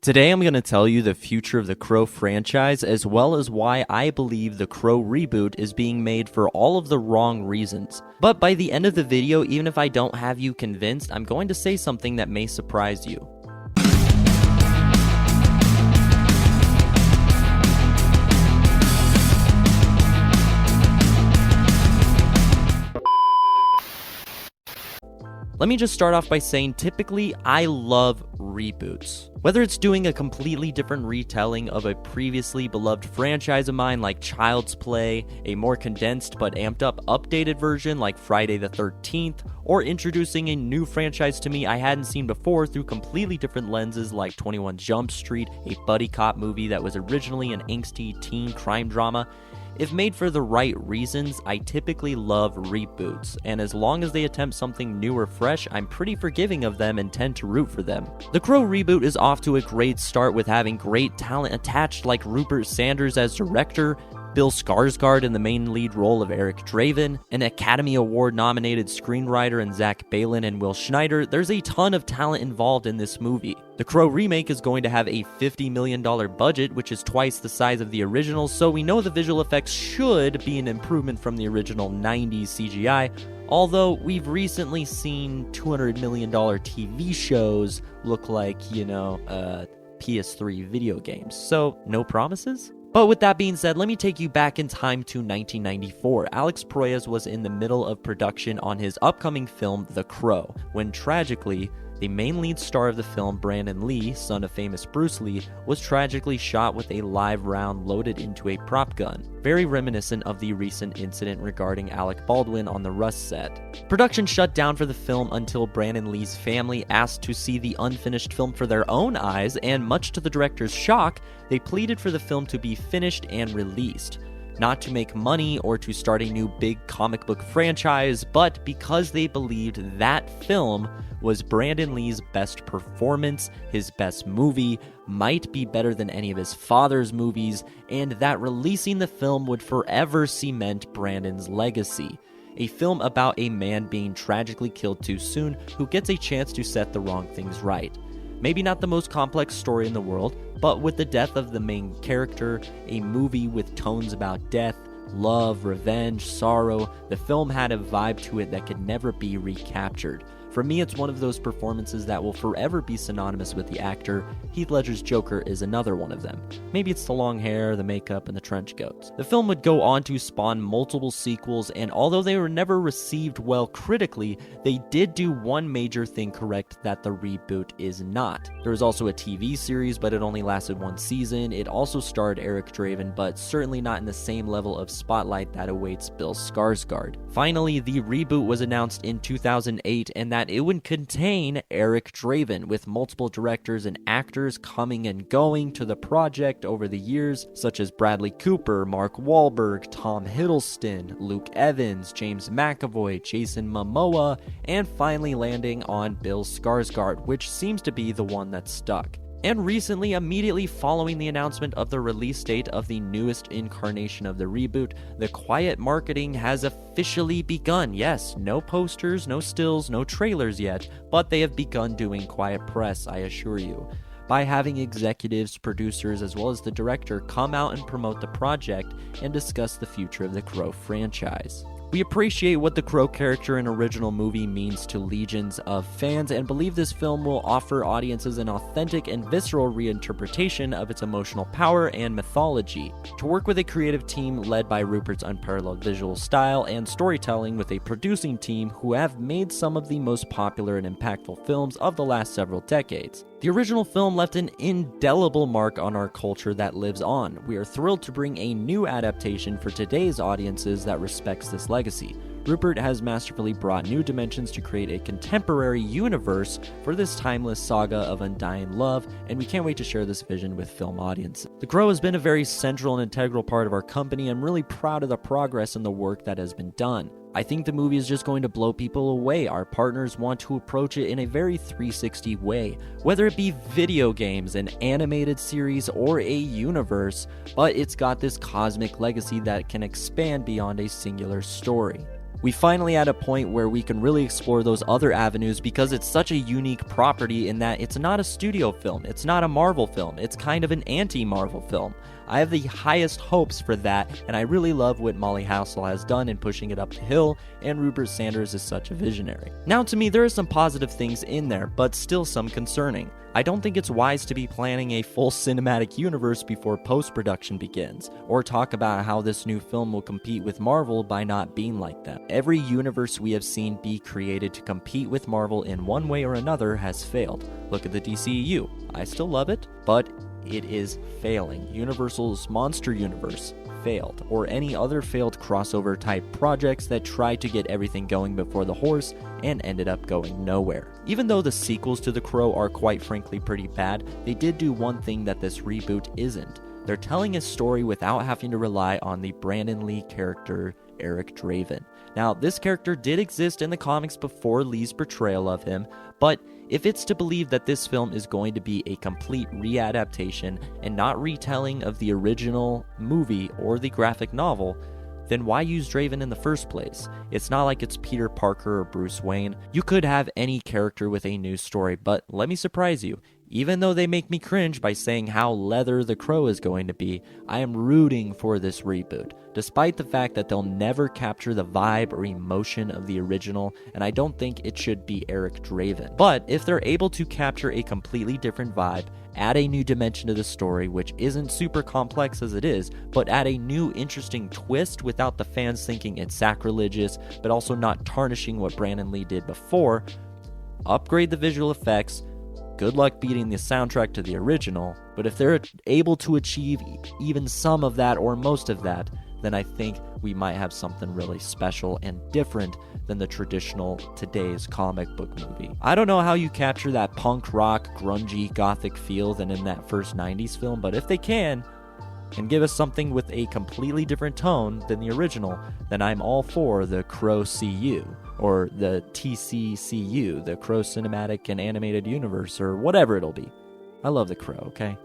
Today I'm going to tell you the future of the Crow franchise, as well as why I believe the Crow Reboot is being made for all of the wrong reasons. But by the end of the video, even if I don't have you convinced, I'm going to say something that may surprise you. Let me just start off by saying, typically, I love reboots. Whether it's doing a completely different retelling of a previously beloved franchise of mine like Child's Play, a more condensed but amped up updated version like Friday the 13th, or introducing a new franchise to me I hadn't seen before through completely different lenses like 21 Jump Street, a buddy cop movie that was originally an angsty teen crime drama. If made for the right reasons, I typically love reboots, and as long as they attempt something new or fresh, I'm pretty forgiving of them and tend to root for them. The Crow Reboot is off to a great start with having great talent attached like Rupert Sanders as director, Bill Skarsgard in the main lead role of Eric Draven, an Academy Award nominated screenwriter in Baylin and Will Schneider. There's a ton of talent involved in this movie. The Crow remake is going to have a $50 million budget, which is twice the size of the original, so we know the visual effects should be an improvement from the original 90s CGI, although we've recently seen $200 million TV shows look like, PS3 video games, so no promises? But with that being said, let me take you back in time to 1994. Alex Proyas was in the middle of production on his upcoming film, The Crow, when tragically, the main lead star of the film, Brandon Lee, son of famous Bruce Lee, was tragically shot with a live round loaded into a prop gun, very reminiscent of the recent incident regarding Alec Baldwin on the Rust set. Production shut down for the film until Brandon Lee's family asked to see the unfinished film for their own eyes, and much to the director's shock, they pleaded for the film to be finished and released. Not to make money or to start a new big comic book franchise, but because they believed that film was Brandon Lee's best performance, his best movie, might be better than any of his father's movies, and that releasing the film would forever cement Brandon's legacy. A film about a man being tragically killed too soon who gets a chance to set the wrong things right. Maybe not the most complex story in the world, but with the death of the main character, a movie with tones about death, love, revenge, sorrow, the film had a vibe to it that could never be recaptured. For me, it's one of those performances that will forever be synonymous with the actor. Heath Ledger's Joker is another one of them. Maybe it's the long hair, the makeup, and the trench coats. The film would go on to spawn multiple sequels, and although they were never received well critically, they did do one major thing correct that the reboot is not. There was also a TV series, but it only lasted one season. It also starred Eric Draven, but certainly not in the same level of spotlight that awaits Bill Skarsgard. Finally, the reboot was announced in 2008, and that it would contain Eric Draven, with multiple directors and actors coming and going to the project over the years, such as Bradley Cooper, Mark Wahlberg, Tom Hiddleston, Luke Evans, James McAvoy, Jason Momoa, and finally landing on Bill Skarsgard, which seems to be the one that stuck. And recently, immediately following the announcement of the release date of the newest incarnation of the reboot, the quiet marketing has officially begun. Yes, no posters, no stills, no trailers yet, but they have begun doing quiet press, I assure you, by having executives, producers, as well as the director come out and promote the project and discuss the future of the Crow franchise. We appreciate what the Crow character in original movie means to legions of fans and believe this film will offer audiences an authentic and visceral reinterpretation of its emotional power and mythology. To work with a creative team led by Rupert's unparalleled visual style and storytelling with a producing team who have made some of the most popular and impactful films of the last several decades. The original film left an indelible mark on our culture that lives on. We are thrilled to bring a new adaptation for today's audiences that respects this legacy. Rupert has masterfully brought new dimensions to create a contemporary universe for this timeless saga of undying love, and we can't wait to share this vision with film audiences. The Crow has been a very central and integral part of our company. I'm really proud of the progress and the work that has been done. I think the movie is just going to blow people away. Our partners want to approach it in a very 360 way, whether it be video games, an animated series, or a universe, but it's got this cosmic legacy that can expand beyond a singular story. We finally at a point where we can really explore those other avenues because it's such a unique property in that it's not a studio film, it's not a Marvel film, it's kind of an anti-Marvel film. I have the highest hopes for that, and I really love what Molly Hassel has done in pushing it up the hill, and Rupert Sanders is such a visionary. Now to me, there are some positive things in there, but still some concerning. I don't think it's wise to be planning a full cinematic universe before post-production begins, or talk about how this new film will compete with Marvel by not being like them. Every universe we have seen be created to compete with Marvel in one way or another has failed. Look at the DCEU. I still love it, but it is failing. Universal's Monster Universe failed, or any other failed crossover type projects that tried to get everything going before the horse and ended up going nowhere. Even though the sequels to The Crow are quite frankly pretty bad, they did do one thing that this reboot isn't. They're telling a story without having to rely on the Brandon Lee character Eric Draven. Now, this character did exist in the comics before Lee's portrayal of him, but if it's to believe that this film is going to be a complete readaptation and not retelling of the original movie or the graphic novel, then why use Draven in the first place? It's not like it's Peter Parker or Bruce Wayne. You could have any character with a new story, but let me surprise you. Even though they make me cringe by saying how leather the Crow is going to be, I am rooting for this reboot, despite the fact that they'll never capture the vibe or emotion of the original, and I don't think it should be Eric Draven. But if they're able to capture a completely different vibe, add a new dimension to the story, which isn't super complex as it is, but add a new interesting twist without the fans thinking it's sacrilegious, but also not tarnishing what Brandon Lee did before, upgrade the visual effects. Good luck beating the soundtrack to the original, but if they're able to achieve even some of that or most of that, then I think we might have something really special and different than the traditional today's comic book movie. I don't know how you capture that punk rock, grungy, gothic feel than in that first 90s film, but if they can, and give us something with a completely different tone than the original, then I'm all for the Crow CU, or the TCCU, the Crow Cinematic and Animated Universe, or whatever it'll be. I love the Crow, okay?